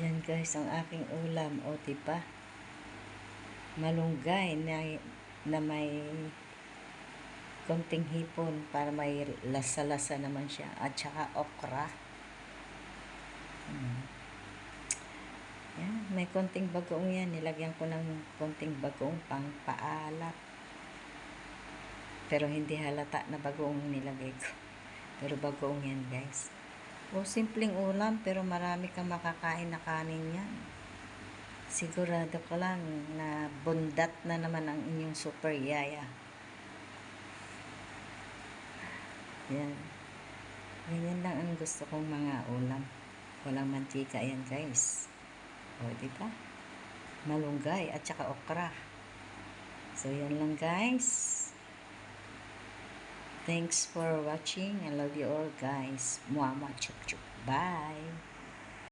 Yan guys, ang aking ulam. O diba? Malunggay na may konting hipon para may lasa-lasa naman siya. At saka okra. Yan, may konting bagoong yan. Nilagyan ko ng konting bagoong pang paalat. Pero hindi halata na bagoong nilagay ko. Pero bagoong yan guys. O simpleng ulam pero marami kang makakain na kanin yan. Sigurado ko lang na bundat na naman ang inyong super yaya. Yan. Ganyan lang ang gusto kong mga ulam. Walang mantika yan guys. O diba? Malunggay at saka okra. So yan lang guys. Thanks for watching. I love you all guys. Mwah mwah chup chup. Bye.